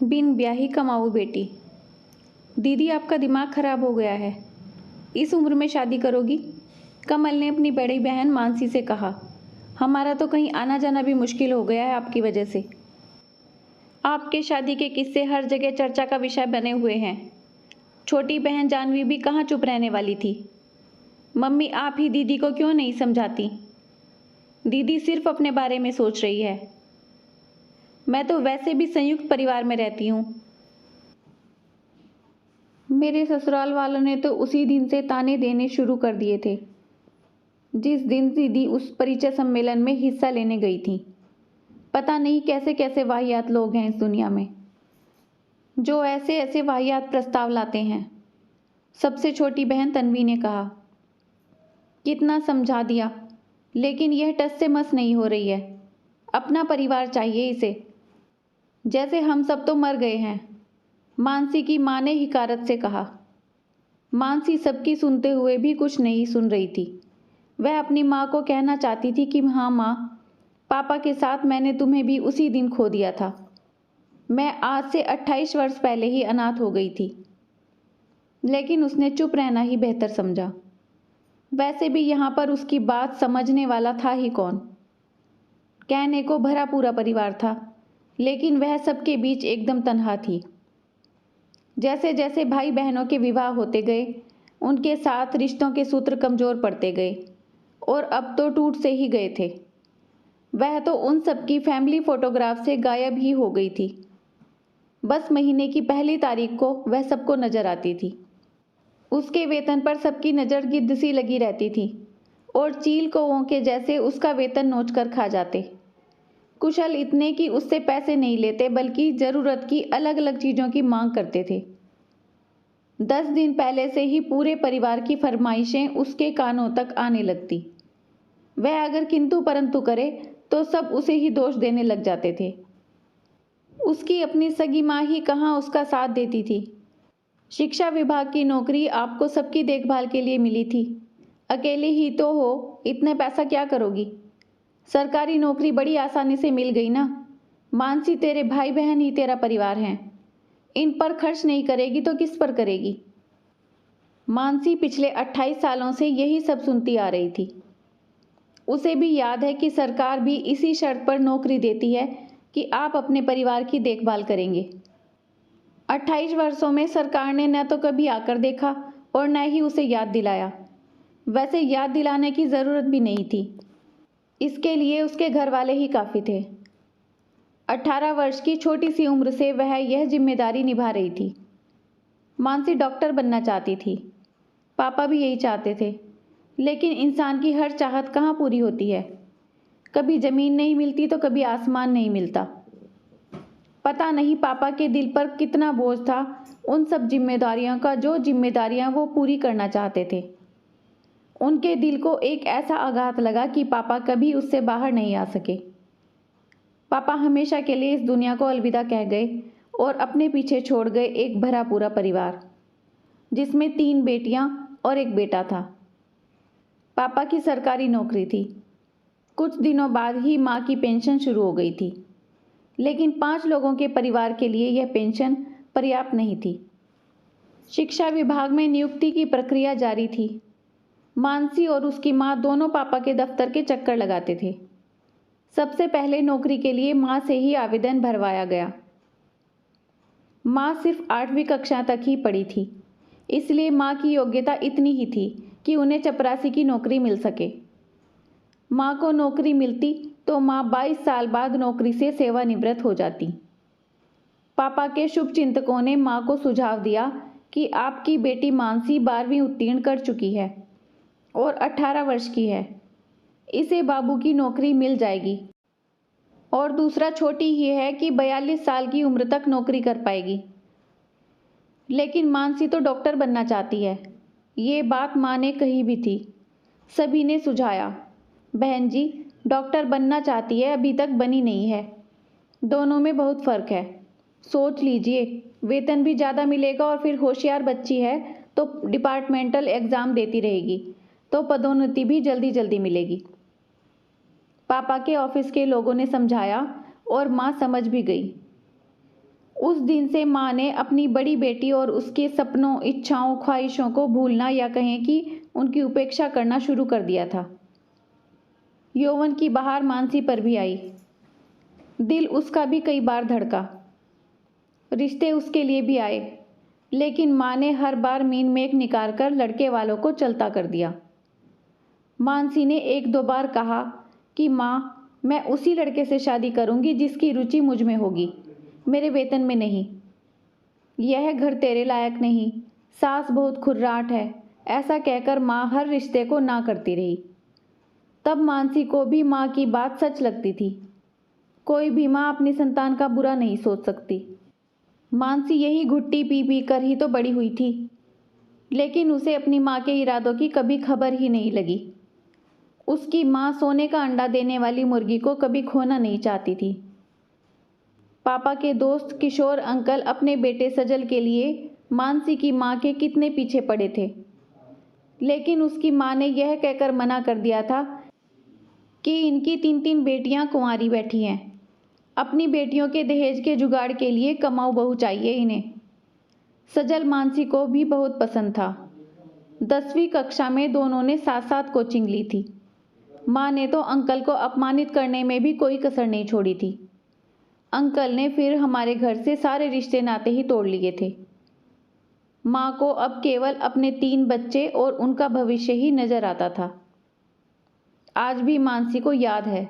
बिन ब्याही कमाऊ बेटी। दीदी आपका दिमाग खराब हो गया है। इस उम्र में शादी करोगी? कमल ने अपनी बड़ी बहन मानसी से कहा। हमारा तो कहीं आना जाना भी मुश्किल हो गया है आपकी वजह से। आपके शादी के किस्से हर जगह चर्चा का विषय बने हुए हैं। छोटी बहन जानवी भी कहाँ चुप रहने वाली थी। मम्मी आप ही दीदी को क्यों नहीं समझाती? दीदी सिर्फ अपने बारे में सोच रही है। मैं तो वैसे भी संयुक्त परिवार में रहती हूँ। मेरे ससुराल वालों ने तो उसी दिन से ताने देने शुरू कर दिए थे जिस दिन दीदी उस परिचय सम्मेलन में हिस्सा लेने गई थी। पता नहीं कैसे कैसे वाहियात लोग हैं इस दुनिया में जो ऐसे ऐसे वाहियात प्रस्ताव लाते हैं। सबसे छोटी बहन तन्वी ने कहा। कितना समझा दिया लेकिन यह टस से मस नहीं हो रही है। अपना परिवार चाहिए इसे। जैसे हम सब तो मर गए हैं, मानसी की मां ने हिकारत से कहा। मानसी सबकी सुनते हुए भी कुछ नहीं सुन रही थी। वह अपनी मां को कहना चाहती थी कि हाँ मां, पापा के साथ मैंने तुम्हें भी उसी दिन खो दिया था। मैं आज से 28 वर्ष पहले ही अनाथ हो गई थी। लेकिन उसने चुप रहना ही बेहतर समझा। वैसे भी यहाँ पर उसकी बात समझने वाला था ही कौन। कहने को भरा पूरा परिवार था, लेकिन वह सबके बीच एकदम तन्हा थी। जैसे जैसे भाई बहनों के विवाह होते गए, उनके साथ रिश्तों के सूत्र कमज़ोर पड़ते गए और अब तो टूट से ही गए थे। वह तो उन सबकी फैमिली फोटोग्राफ से गायब ही हो गई थी। बस महीने की पहली तारीख को वह सबको नज़र आती थी। उसके वेतन पर सबकी नज़र गिद्ध सी लगी रहती थी और चील कौओं के जैसे उसका वेतन नोच कर खा जाते। कुशल इतने कि उससे पैसे नहीं लेते बल्कि ज़रूरत की अलग अलग चीज़ों की मांग करते थे। 10 दिन पहले से ही पूरे परिवार की फरमाइशें उसके कानों तक आने लगती। वह अगर किंतु परंतु करे तो सब उसे ही दोष देने लग जाते थे। उसकी अपनी सगी माँ ही कहाँ उसका साथ देती थी। शिक्षा विभाग की नौकरी आपको सबकी देखभाल के लिए मिली थी। अकेले ही तो हो, इतने पैसा क्या करोगी? सरकारी नौकरी बड़ी आसानी से मिल गई ना। मानसी तेरे भाई बहन ही तेरा परिवार हैं। इन पर खर्च नहीं करेगी तो किस पर करेगी? मानसी पिछले 28 सालों से यही सब सुनती आ रही थी। उसे भी याद है कि सरकार भी इसी शर्त पर नौकरी देती है कि आप अपने परिवार की देखभाल करेंगे। 28 वर्षों में सरकार ने न तो कभी आकर देखा और न ही उसे याद दिलाया। वैसे याद दिलाने की ज़रूरत भी नहीं थी। इसके लिए उसके घर वाले ही काफ़ी थे। 18 वर्ष की छोटी सी उम्र से वह यह जिम्मेदारी निभा रही थी। मानसी डॉक्टर बनना चाहती थी। पापा भी यही चाहते थे। लेकिन इंसान की हर चाहत कहाँ पूरी होती है। कभी ज़मीन नहीं मिलती तो कभी आसमान नहीं मिलता। पता नहीं पापा के दिल पर कितना बोझ था उन सब जिम्मेदारियों का जो जिम्मेदारियां वो पूरी करना चाहते थे। उनके दिल को एक ऐसा आघात लगा कि पापा कभी उससे बाहर नहीं आ सके। पापा हमेशा के लिए इस दुनिया को अलविदा कह गए और अपने पीछे छोड़ गए एक भरा पूरा परिवार जिसमें 3 बेटियां और एक बेटा था। पापा की सरकारी नौकरी थी। कुछ दिनों बाद ही माँ की पेंशन शुरू हो गई थी, लेकिन 5 लोगों के परिवार के लिए यह पेंशन पर्याप्त नहीं थी। शिक्षा विभाग में नियुक्ति की प्रक्रिया जारी थी। मानसी और उसकी माँ दोनों पापा के दफ्तर के चक्कर लगाते थे। सबसे पहले नौकरी के लिए माँ से ही आवेदन भरवाया गया। माँ सिर्फ 8वीं कक्षा तक ही पढ़ी थी, इसलिए माँ की योग्यता इतनी ही थी कि उन्हें चपरासी की नौकरी मिल सके। माँ को नौकरी मिलती तो माँ 22 साल बाद नौकरी से सेवानिवृत्त हो जाती। पापा के शुभ चिंतकों ने माँ को सुझाव दिया कि आपकी बेटी मानसी 12वीं उत्तीर्ण कर चुकी है और 18 वर्ष की है। इसे बाबू की नौकरी मिल जाएगी। और दूसरा छोटी ही है कि 42 साल की उम्र तक नौकरी कर पाएगी। लेकिन मानसी तो डॉक्टर बनना चाहती है। ये बात माँ ने कही भी थी। सभी ने सुझाया, बहन जी डॉक्टर बनना चाहती है, अभी तक बनी नहीं है। दोनों में बहुत फ़र्क है। सोच लीजिए, वेतन भी ज़्यादा मिलेगा और फिर होशियार बच्ची है तो डिपार्टमेंटल एग्ज़ाम देती रहेगी तो पदोन्नति भी जल्दी जल्दी मिलेगी। पापा के ऑफिस के लोगों ने समझाया और माँ समझ भी गई। उस दिन से माँ ने अपनी बड़ी बेटी और उसके सपनों, इच्छाओं, ख्वाहिशों को भूलना या कहें कि उनकी उपेक्षा करना शुरू कर दिया था। यौवन की बहार मानसी पर भी आई। दिल उसका भी कई बार धड़का। रिश्ते उसके लिए भी आए, लेकिन माँ ने हर बार मीन मेख निकाल कर लड़के वालों को चलता कर दिया। मानसी ने एक दो बार कहा कि माँ, मैं उसी लड़के से शादी करूंगी जिसकी रुचि मुझ में होगी, मेरे वेतन में नहीं। यह घर तेरे लायक नहीं, सास बहुत खुर्राट है, ऐसा कहकर माँ हर रिश्ते को ना करती रही। तब मानसी को भी माँ की बात सच लगती थी। कोई भी माँ अपनी संतान का बुरा नहीं सोच सकती। मानसी यही घुट्टी पी पी कर ही तो बड़ी हुई थी, लेकिन उसे अपनी माँ के इरादों की कभी खबर ही नहीं लगी। उसकी माँ सोने का अंडा देने वाली मुर्गी को कभी खोना नहीं चाहती थी। पापा के दोस्त किशोर अंकल अपने बेटे सजल के लिए मानसी की माँ के कितने पीछे पड़े थे, लेकिन उसकी माँ ने यह कहकर मना कर दिया था कि इनकी 3-3 बेटियां कुंवारी बैठी हैं, अपनी बेटियों के दहेज के जुगाड़ के लिए कमाऊ बहू चाहिए इन्हें। सजल मानसी को भी बहुत पसंद था। 10वीं कक्षा में दोनों ने साथ साथ कोचिंग ली थी। माँ ने तो अंकल को अपमानित करने में भी कोई कसर नहीं छोड़ी थी। अंकल ने फिर हमारे घर से सारे रिश्ते नाते ही तोड़ लिए थे। माँ को अब केवल अपने 3 बच्चे और उनका भविष्य ही नजर आता था। आज भी मानसी को याद है,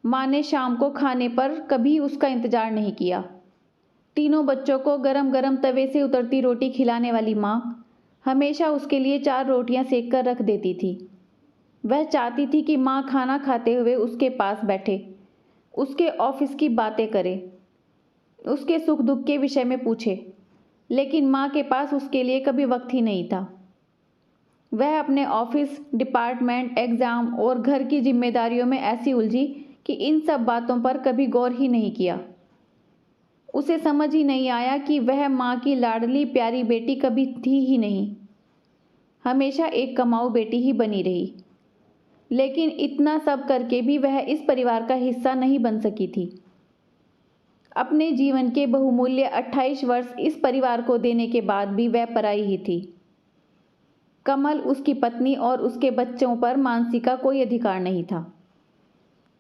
माँ ने शाम को खाने पर कभी उसका इंतजार नहीं किया। तीनों बच्चों को गरम गरम तवे से उतरती रोटी खिलाने वाली माँ हमेशा उसके लिए 4 रोटियां सेक कर रख देती थी। वह चाहती थी कि माँ खाना खाते हुए उसके पास बैठे, उसके ऑफिस की बातें करे, उसके सुख दुख के विषय में पूछे, लेकिन माँ के पास उसके लिए कभी वक्त ही नहीं था। वह अपने ऑफिस, डिपार्टमेंट, एग्ज़ाम और घर की जिम्मेदारियों में ऐसी उलझी कि इन सब बातों पर कभी गौर ही नहीं किया। उसे समझ ही नहीं आया कि वह माँ की लाडली प्यारी बेटी कभी थी ही नहीं, हमेशा एक कमाऊ बेटी ही बनी रही। लेकिन इतना सब करके भी वह इस परिवार का हिस्सा नहीं बन सकी थी। अपने जीवन के बहुमूल्य 28 वर्ष इस परिवार को देने के बाद भी वह पराई ही थी। कमल, उसकी पत्नी और उसके बच्चों पर मानसी का कोई अधिकार नहीं था।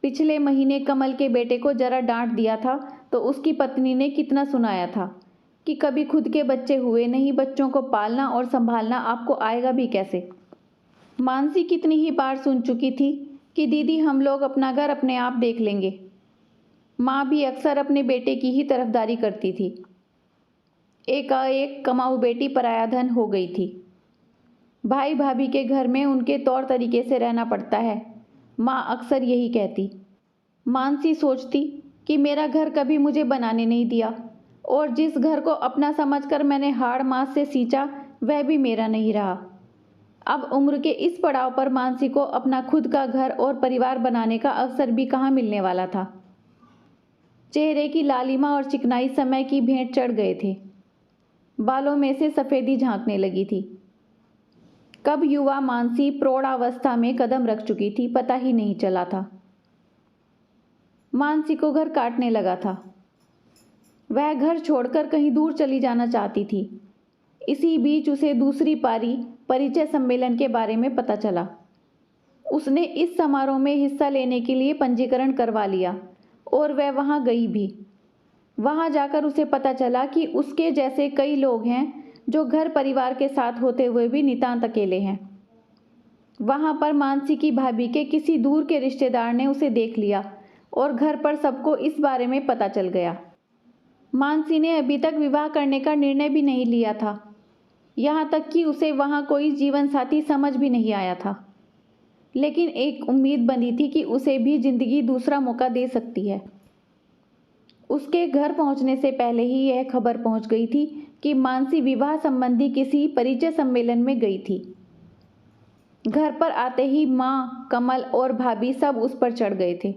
पिछले महीने कमल के बेटे को जरा डांट दिया था तो उसकी पत्नी ने कितना सुनाया था कि कभी खुद के बच्चे हुए नहीं, बच्चों को पालना और संभालना आपको आएगा भी कैसे। मानसी कितनी ही बार सुन चुकी थी कि दीदी, हम लोग अपना घर अपने आप देख लेंगे। माँ भी अक्सर अपने बेटे की ही तरफदारी करती थी। एकाएक कमाऊ बेटी पराया धन हो गई थी। भाई भाभी के घर में उनके तौर तरीके से रहना पड़ता है, माँ अक्सर यही कहती। मानसी सोचती कि मेरा घर कभी मुझे बनाने नहीं दिया, और जिस घर को अपना समझकर मैंने हाड़ मांस से सींचा वह भी मेरा नहीं रहा। अब उम्र के इस पड़ाव पर मानसी को अपना खुद का घर और परिवार बनाने का अवसर भी कहाँ मिलने वाला था। चेहरे की लालिमा और चिकनाई समय की भेंट चढ़ गए थे। बालों में से सफ़ेदी झांकने लगी थी। कब युवा मानसी प्रौढ़ावस्था में कदम रख चुकी थी, पता ही नहीं चला था। मानसी को घर काटने लगा था। वह घर छोड़कर कहीं दूर चली जाना चाहती थी। इसी बीच उसे दूसरी पारी परिचय सम्मेलन के बारे में पता चला। उसने इस समारोह में हिस्सा लेने के लिए पंजीकरण करवा लिया और वह वहां गई भी। वहां जाकर उसे पता चला कि उसके जैसे कई लोग हैं जो घर परिवार के साथ होते हुए भी नितांत अकेले हैं। वहां पर मानसी की भाभी के किसी दूर के रिश्तेदार ने उसे देख लिया और घर पर सबको इस बारे में पता चल गया। मानसी ने अभी तक विवाह करने का निर्णय भी नहीं लिया था, यहाँ तक कि उसे वहाँ कोई जीवन साथी समझ भी नहीं आया था। लेकिन एक उम्मीद बनी थी कि उसे भी जिंदगी दूसरा मौका दे सकती है। उसके घर पहुँचने से पहले ही यह खबर पहुँच गई थी कि मानसी विवाह संबंधी किसी परिचय सम्मेलन में गई थी। घर पर आते ही माँ, कमल और भाभी सब उस पर चढ़ गए थे।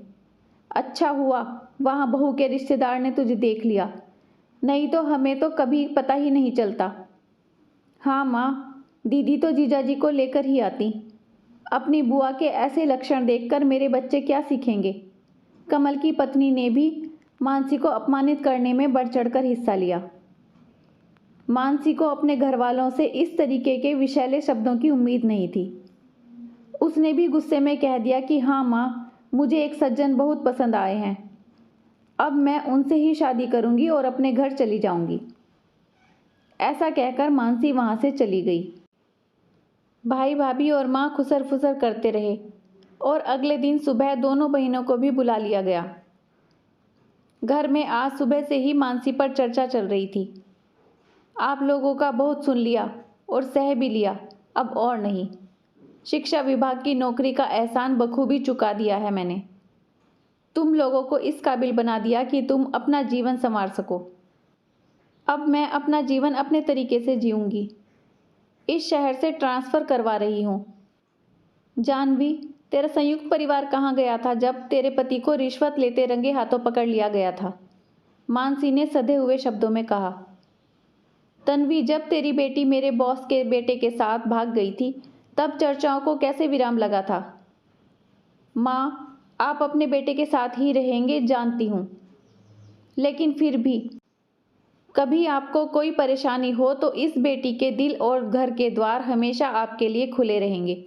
अच्छा हुआ वहाँ बहू के रिश्तेदार ने तुझे देख लिया, नहीं तो हमें तो कभी पता ही नहीं चलता। हाँ माँ, दीदी तो जीजाजी को लेकर ही आती। अपनी बुआ के ऐसे लक्षण देखकर मेरे बच्चे क्या सीखेंगे। कमल की पत्नी ने भी मानसी को अपमानित करने में बढ़ चढ़कर हिस्सा लिया। मानसी को अपने घर वालों से इस तरीके के विषैले शब्दों की उम्मीद नहीं थी। उसने भी गुस्से में कह दिया कि हाँ माँ, मुझे एक सज्जन बहुत पसंद आए हैं, अब मैं उनसे ही शादी करूंगी और अपने घर चली जाऊंगी। ऐसा कहकर मानसी वहां से चली गई। भाई भाभी और माँ खुसर फुसर करते रहे और अगले दिन सुबह दोनों बहनों को भी बुला लिया गया। घर में आज सुबह से ही मानसी पर चर्चा चल रही थी। आप लोगों का बहुत सुन लिया और सह भी लिया, अब और नहीं। शिक्षा विभाग की नौकरी का एहसान बखूबी चुका दिया है मैंने। तुम लोगों को इस काबिल बना दिया कि तुम अपना जीवन संवार सको। अब मैं अपना जीवन अपने तरीके से जीऊंगी। इस शहर से ट्रांसफ़र करवा रही हूँ। जानवी, तेरा संयुक्त परिवार कहाँ गया था जब तेरे पति को रिश्वत लेते रंगे हाथों पकड़ लिया गया था? मानसी ने सधे हुए शब्दों में कहा। तन्वी, जब तेरी बेटी मेरे बॉस के बेटे के साथ भाग गई थी तब चर्चाओं को कैसे विराम लगा था? माँ, आप अपने बेटे के साथ ही रहेंगे जानती हूँ, लेकिन फिर भी कभी आपको कोई परेशानी हो तो इस बेटी के दिल और घर के द्वार हमेशा आपके लिए खुले रहेंगे।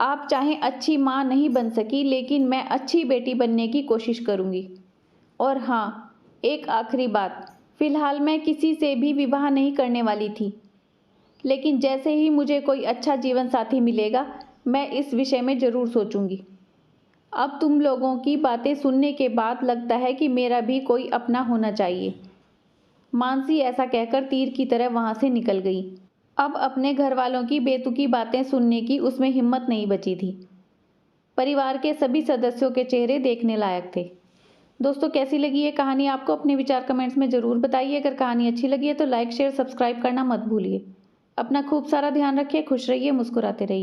आप चाहे अच्छी माँ नहीं बन सकी, लेकिन मैं अच्छी बेटी बनने की कोशिश करूँगी। और हाँ, एक आखिरी बात, फ़िलहाल मैं किसी से भी विवाह नहीं करने वाली थी, लेकिन जैसे ही मुझे कोई अच्छा जीवन साथी मिलेगा मैं इस विषय में ज़रूर सोचूंगी। अब तुम लोगों की बातें सुनने के बाद लगता है कि मेरा भी कोई अपना होना चाहिए। मानसी ऐसा कहकर तीर की तरह वहां से निकल गई। अब अपने घर वालों की बेतुकी बातें सुनने की उसमें हिम्मत नहीं बची थी। परिवार के सभी सदस्यों के चेहरे देखने लायक थे। दोस्तों, कैसी लगी ये कहानी आपको? अपने विचार कमेंट्स में ज़रूर बताइए। अगर कहानी अच्छी लगी है तो लाइक शेयर सब्सक्राइब करना मत भूलिए। अपना खूब सारा ध्यान रखिए, खुश रहिए, मुस्कुराते रहिए।